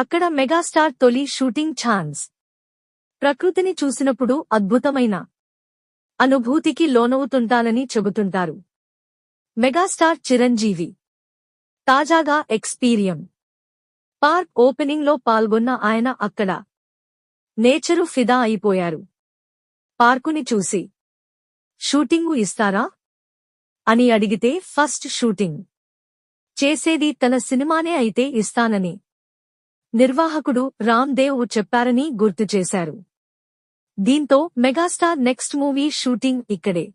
అక్కడ మెగాస్టార్ తొలి shooting chance. ప్రకృతిని చూసినప్పుడు అద్భుతమైన అనుభూతికి లోనవుతుంటానని చెబుతుంటారు మెగాస్టార్ చిరంజీవి. తాజాగా ఎక్స్పీరియం పార్క్ ఓపెనింగ్ లో పాల్గొన్న ఆయన అక్కడ నేచరు ఫిదా అయిపోయారు. పార్కుని చూసి షూటింగు ఇస్తారా అని అడిగితే ఫస్ట్ షూటింగ్ చేసేది తన సినిమానే అయితే ఇస్తానని నిర్వాహకుడు రామ్ దేవ్ చెప్పారని గుర్తు చేశారు. దీంతో మెగాస్టార్ నెక్స్ట్ మూవీ షూటింగ్ ఇక్కడే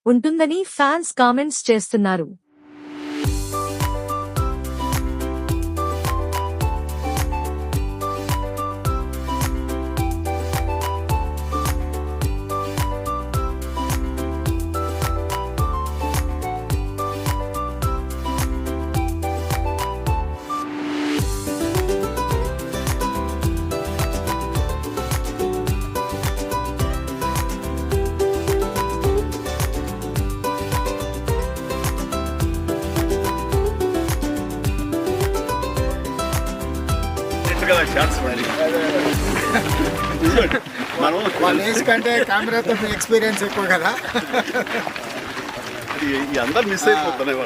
ఉంటుందని ఫ్యాన్స్ కామెంట్స్ చేస్తున్నారు. వాళ్ళ ఏజ్ కంటే కెమెరాతో ఎక్స్పీరియన్స్ ఎక్కువ కదా, అందరు మిస్ అయిపోతున్నాయి.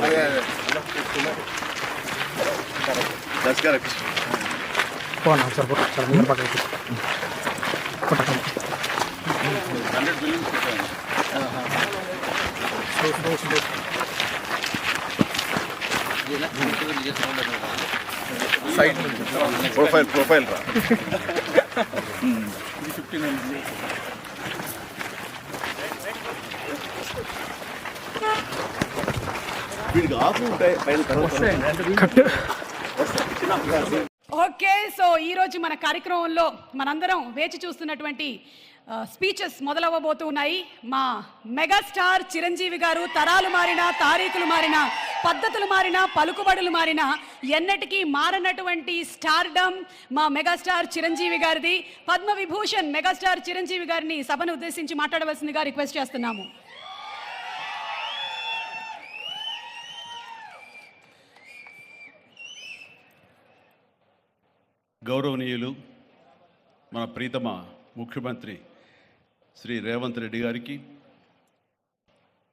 ప్రొఫైల్ రా వీడికి ఆఫ్ ఉంటాయి పైన. ఓకే, సో ఈరోజు మన కార్యక్రమంలో మనందరం వేచి చూస్తున్నటువంటి స్పీచెస్ మొదలవ్వబోతూ ఉన్నాయి. మా మెగాస్టార్ చిరంజీవి గారు తరాలు మారినా, తారీఖులు మారినా, పద్ధతులు మారినా, పలుకుబడులు మారినా ఎన్నటికీ మారనటువంటి స్టార్డమ్ మా మెగాస్టార్ చిరంజీవి గారిది. పద్మ విభూషణ్ మెగాస్టార్ చిరంజీవి గారిని సభను ఉద్దేశించి మాట్లాడవలసిందిగా రిక్వెస్ట్ చేస్తున్నాము. గౌరవనీయులు మన ప్రీతమ ముఖ్యమంత్రి శ్రీ రేవంత్ రెడ్డి గారికి,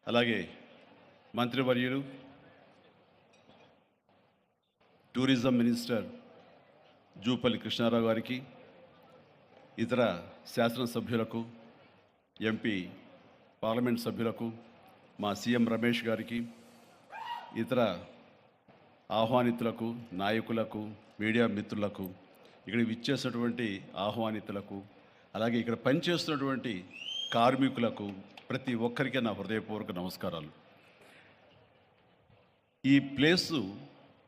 అలాగే మంత్రివర్యులు టూరిజం మినిస్టర్ జూపల్లి కృష్ణారావు గారికి, ఇతర శాసనసభ్యులకు, ఎంపీ పార్లమెంట్ సభ్యులకు, మా సీఎం రమేష్ గారికి, ఇతర ఆహ్వానితులకు, నాయకులకు, మీడియా మిత్రులకు, ఇక్కడ విచ్చేసినటువంటి ఆహ్వానితులకు, అలాగే ఇక్కడ పనిచేస్తున్నటువంటి కార్మికులకు, ప్రతి ఒక్కరికి నా హృదయపూర్వక నమస్కారాలు. ఈ ప్లేసు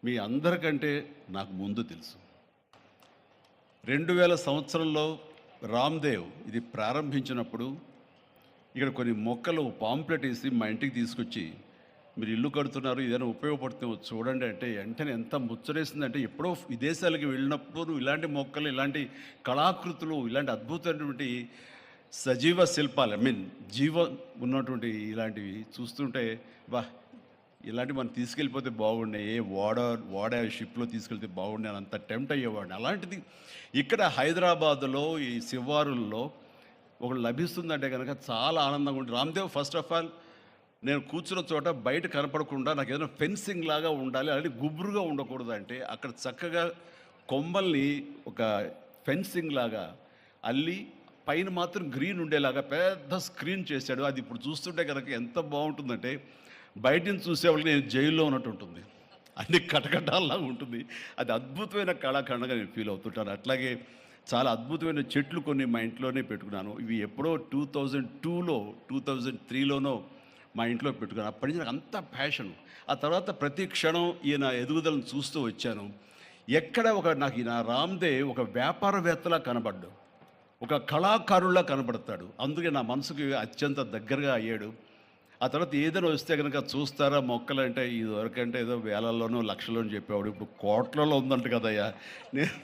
మీ అందరికంటే నాకు ముందు తెలుసు. 2000 సంవత్సరంలో రామ్దేవ్ ఇది ప్రారంభించినప్పుడు ఇక్కడ కొన్ని మొక్కలు పాంప్లెట్ వేసి మా ఇంటికి తీసుకొచ్చి, మీరు ఇల్లు కడుతున్నారు, ఏదైనా ఉపయోగపడుతుంది చూడండి అంటే వెంటనే ఎంత ముచ్చరేసిందంటే, ఎప్పుడో విదేశాలకు వెళ్ళినప్పుడు ఇలాంటి మొక్కలు, ఇలాంటి కళాకృతులు, ఇలాంటి అద్భుతమైనటువంటి సజీవ శిల్పాలు, జీవం ఉన్నటువంటి ఇలాంటివి చూస్తుంటే వా ఇలాంటివి మనం తీసుకెళ్ళిపోతే బాగుండే, వాడ షిప్లో తీసుకెళ్తే బాగుండే అని అంత టెంప్ట్ అయ్యేవాడిని. అలాంటిది ఇక్కడ హైదరాబాదులో ఈ శివారుల్లో ఒకటి లభిస్తుందంటే కనుక చాలా ఆనందంగా ఉంటుంది. రామ్దేవ్ ఫస్ట్ ఆఫ్ ఆల్ నేను కూర్చున్న చోట బయట కనపడకుండా నాకు ఏదైనా ఫెన్సింగ్ లాగా ఉండాలి, అలాగే గుబురుగా ఉండకూడదు అంటే అక్కడ చక్కగా కొమ్మల్ని ఒక ఫెన్సింగ్ లాగా అల్లి పైన మాత్రం గ్రీన్ ఉండేలాగా పెద్ద స్క్రీన్ చేశాడు. అది ఇప్పుడు చూస్తుంటే కనుక ఎంత బాగుంటుందంటే బయట నుంచి చూసేవాళ్ళకి నేను జైల్లో ఉన్నట్టు ఉంటుంది, అన్ని కటకటాల్లాగా ఉంటుంది. అది అద్భుతమైన కళాఖండగా నేను ఫీల్ అవుతుంటాను. అట్లాగే చాలా అద్భుతమైన చెట్లు కొన్ని మా ఇంట్లోనే పెట్టుకున్నాను. ఇవి ఎప్పుడో 2002లో 2003లోనో మా ఇంట్లో పెట్టుకున్నాను. అప్పటి నుంచి నాకు అంత ప్యాషన్. ఆ తర్వాత ప్రతి క్షణం ఈయన ఎదుగుదలను చూస్తూ వచ్చాను. ఎక్కడ నాకు ఈయన రామ్దేవ్ ఒక వ్యాపారవేత్తలా కనబడ్డాడు, ఒక కళాకారుల్లా కనబడతాడు. అందుకే నా మనసుకి అత్యంత దగ్గరగా అయ్యాడు. ఆ తర్వాత ఏదైనా వస్తే కనుక చూస్తారా మొక్కలు అంటే, ఇదివరకంటే ఏదో వేలల్లోనో లక్షల్లో అని చెప్పేవాడు, ఇప్పుడు కోట్లలో ఉందంట కదయ్యా. నేను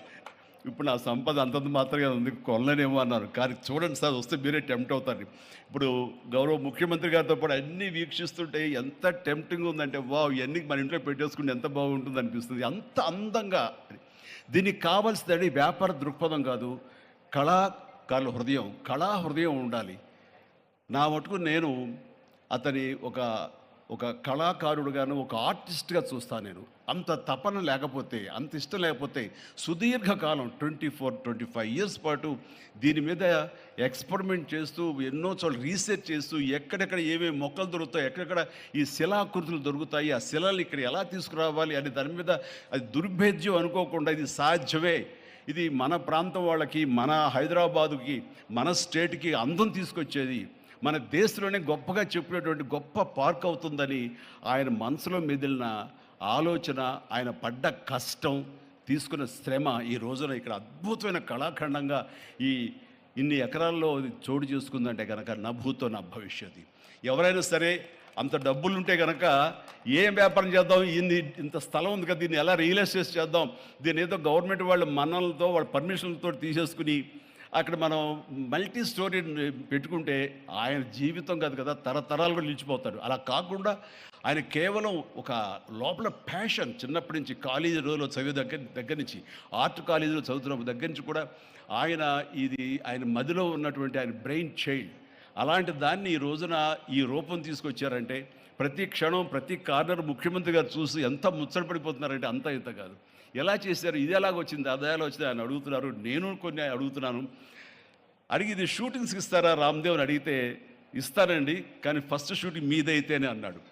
ఇప్పుడు నా సంపద అంతంత మాత్రమే ఉంది, కొనలేనేమో అన్నారు. కానీ చూడండి సార్, వస్తే మీరే టెంప్ట్ అవుతారు. ఇప్పుడు గౌరవ ముఖ్యమంత్రి గారితో పాటు అన్నీ వీక్షిస్తుంటే ఎంత టెంప్టింగ్ ఉందంటే, వావ్ ఇవన్నీ మన ఇంట్లో పెట్టేసుకుంటే ఎంత బాగుంటుంది అనిపిస్తుంది. అంత అందంగా దీనికి కావాల్సిందండి వ్యాపార దృక్పథం కాదు, కళా హృదయం ఉండాలి. నా మటుకు నేను అతని ఒక కళాకారుడుగాను, ఒక ఆర్టిస్ట్గా చూస్తాను. నేను అంత తపన లేకపోతే, అంత ఇష్టం లేకపోతే సుదీర్ఘకాలం 24-25 ఇయర్స్ పాటు దీని మీద ఎక్స్పెరిమెంట్ చేస్తూ, ఎన్నో చోట్ల రీసెర్చ్ చేస్తూ, ఎక్కడెక్కడ ఏమేమి మొక్కలు దొరుకుతాయి, ఎక్కడెక్కడ ఈ శిలాకృతులు దొరుకుతాయి, ఆ శిలలు ఇక్కడ ఎలా తీసుకురావాలి అని దాని మీద అది దుర్భేద్యం అనుకోకుండా ఇది సాధ్యమే, ఇది మన ప్రాంతం వాళ్ళకి, మన హైదరాబాదుకి, మన స్టేట్కి అందం తీసుకొచ్చేది, మన దేశంలోనే గొప్పగా చెప్పినటువంటి గొప్ప పార్క్ అవుతుందని ఆయన మనసులో మెదిలిన ఆలోచన, ఆయన పడ్డ కష్టం, తీసుకున్న శ్రమ ఈ రోజున ఇక్కడ అద్భుతమైన కళాఖండంగా ఇన్ని ఎకరాల్లో చోటు చేసుకుందంటే కనుక నా భూతో నా భవిష్యత్తు. ఎవరైనా సరే అంత డబ్బులుంటే కనుక ఏం వ్యాపారం చేద్దాం, ఇంత స్థలం ఉంది కదా, దీన్ని ఎలా రియల్ ఎస్టేట్ చేద్దాం, దీన్ని ఏదో గవర్నమెంట్ వాళ్ళ మన్నలతో వాళ్ళ పర్మిషన్లతో తీసేసుకుని అక్కడ మనం మల్టీ స్టోరీ పెట్టుకుంటే ఆయన జీవితం కాదు కదా, తరతరాలు కూడా నిలిచిపోతాడు. అలా కాకుండా ఆయన కేవలం ఒక లోపల ప్యాషన్, చిన్నప్పటి నుంచి కాలేజీ రోజులో చదివే దగ్గర నుంచి, ఆర్ట్ కాలేజీలో చదువుతున్న దగ్గర నుంచి కూడా ఆయన మదిలో ఉన్నటువంటి ఆయన బ్రెయిన్ చైల్డ్, అలాంటి దాన్ని ఈ రోజున ఈ రూపం తీసుకొచ్చారంటే ప్రతి క్షణం ప్రతి కార్నర్ ముఖ్యమంత్రి గారు చూసి ఎంత ముచ్చటపడిపోతున్నారంటే అంత ఇంత కాదు. ఎలా చేశారు, ఇది ఎలాగొచ్చింది, అది ఎలా వచ్చింది అని అడుగుతున్నారు. నేను కొన్ని అడుగుతున్నాను. అడిగి ఇది షూటింగ్స్కి ఇస్తారా రామ్దేవ్ అని అడిగితే ఇస్తానండి, కానీ ఫస్ట్ షూటింగ్ మీదైతేనే అన్నాడు.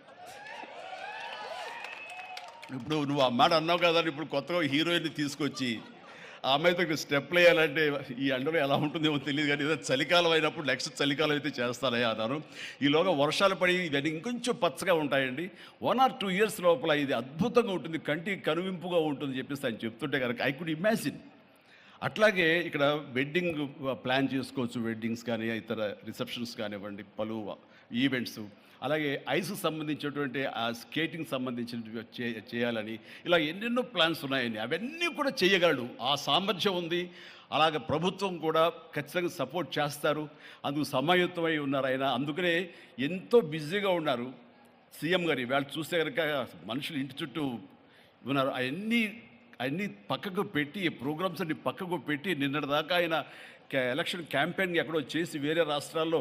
ఇప్పుడు నువ్వు ఆ మాట అన్నావు కదా, ఇప్పుడు కొత్తగా హీరోయిన్ని తీసుకొచ్చి ఆ అమ్మాయితో స్టెప్లు వేయాలంటే ఈ ఎండలో ఎలా ఉంటుందేమో తెలియదు, కానీ ఏదో చలికాలం అయినప్పుడు నెక్స్ట్ చలికాలం అయితే చేస్తానయ్యా అన్నాను. ఈలోగా వర్షాలు పడి ఇవన్నీ ఇంకొంచెం పచ్చగా ఉంటాయండి, 1 or 2 ఇయర్స్ లోపల ఇది అద్భుతంగా ఉంటుంది, కంటికి కనువింపుగా ఉంటుంది చెప్పేసి ఆయన చెప్తుంటే కనుక ఐ కుడ్ ఇమాజిన్. అట్లాగే ఇక్కడ వెడ్డింగ్ ప్లాన్ చేసుకోవచ్చు, వెడ్డింగ్స్ కానీ ఇతర రిసెప్షన్స్ కానివ్వండి, పలు ఈవెంట్స్, అలాగే ఐస్కి సంబంధించినటువంటి ఆ స్కేటింగ్ సంబంధించిన చేయాలని ఇలా ఎన్నెన్నో ప్లాన్స్ ఉన్నాయండి. అవన్నీ కూడా చేయగలడు, ఆ సామర్థ్యం ఉంది. అలాగే ప్రభుత్వం కూడా ఖచ్చితంగా సపోర్ట్ చేస్తారు, అందుకు సమాయుత్తమై ఉన్నారు ఆయన. అందుకనే ఎంతో బిజీగా ఉన్నారు సీఎం గారు. ఇవాళ చూస్తే కనుక మనుషులు ఇంటి చుట్టూ ఉన్నారు. అవన్నీ పక్కకు పెట్టి, ప్రోగ్రామ్స్ అన్ని పక్కకు పెట్టి నిన్నటిదాకా ఆయన ఎలక్షన్ క్యాంపెయిన్ ఎక్కడో చేసి వేరే రాష్ట్రాల్లో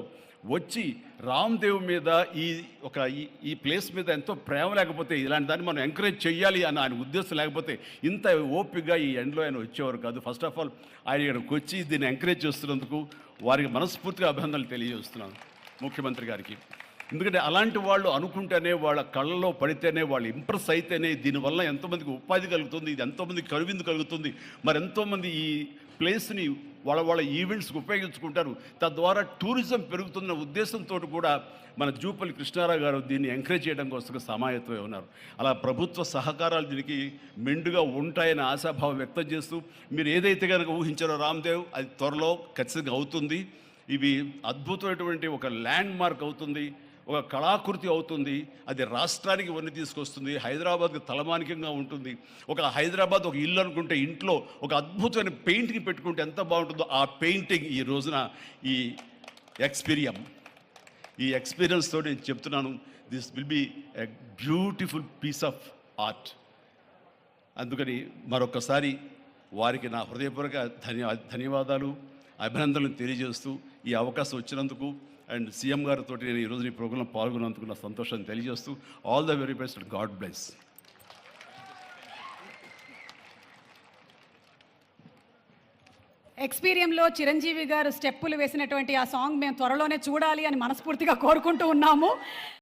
వచ్చి రామ్దేవ్ మీద ఈ ప్లేస్ మీద ఎంతో ప్రేమ లేకపోతే, ఇలాంటి దాన్ని మనం ఎంకరేజ్ చేయాలి అని ఆయన ఉద్దేశం లేకపోతే ఇంత ఓపికగా ఈ ఎండ్లో ఆయన వచ్చేవారు కాదు. ఫస్ట్ ఆఫ్ ఆల్ ఆయన ఇక్కడికి వచ్చి దీన్ని ఎంకరేజ్ చేస్తున్నందుకు వారికి మనస్ఫూర్తిగా అభినందనలు తెలియజేస్తున్నాను ముఖ్యమంత్రి గారికి. ఎందుకంటే అలాంటి వాళ్ళు అనుకుంటేనే, వాళ్ళ కళ్ళలో పడితేనే, వాళ్ళు ఇంప్రెస్ అయితేనే దీనివల్ల ఎంతోమందికి ఉపాధి కలుగుతుంది, ఇది ఎంతోమందికి కనువిందు కలుగుతుంది. మరి ఎంతోమంది ఈ ప్లేస్ని వాళ్ళ ఈవెంట్స్కి ఉపయోగించుకుంటారు, తద్వారా టూరిజం పెరుగుతున్న ఉద్దేశంతో కూడా మన జూపల్లి కృష్ణారావు గారు దీన్ని ఎంకరేజ్ చేయడం కోసం సమాయత్తమై ఉన్నారు. అలా ప్రభుత్వ సహకారాలు దీనికి మెండుగా ఉంటాయని ఆశాభావం వ్యక్తం చేస్తూ, మీరు ఏదైతే కనుక ఊహించారో రామ్దేవ్ అది త్వరలో ఖచ్చితంగా అవుతుంది. ఇవి అద్భుతమైనటువంటి ఒక ల్యాండ్ మార్క్ అవుతుంది, ఒక కళాకృతి అవుతుంది. అది రాష్ట్రానికి వన్నీ తీసుకొస్తుంది, హైదరాబాద్కి తలమానికంగా ఉంటుంది. హైదరాబాద్ ఒక ఇల్లు అనుకుంటే ఇంట్లో ఒక అద్భుతమైన పెయింటింగ్ పెట్టుకుంటే ఎంత బాగుంటుందో ఆ పెయింటింగ్ ఈ రోజున ఈ ఎక్స్పీరియన్స్ తోటి నేను చెప్తున్నాను, this will be a beautiful piece of art. అందుకని మరొకసారి వారికి నా హృదయపూర్వక ధన్యవాదాలు, అభినందనలు తెలియజేస్తూ ఈ అవకాశం వచ్చినందుకు అండ్ సీఎం గారితో నేను ఈరోజు ఈ ప్రోగ్రాంలో పాల్గొన్నందుకు నా సంతోషాన్ని తెలియజేస్తూ all the very best, god bless. ఎక్స్పీరియంలో చిరంజీవి గారు స్టెప్పులు వేసినటువంటి ఆ సాంగ్ మేము త్వరలోనే చూడాలి అని మనస్ఫూర్తిగా కోరుకుంటూ ఉన్నాము.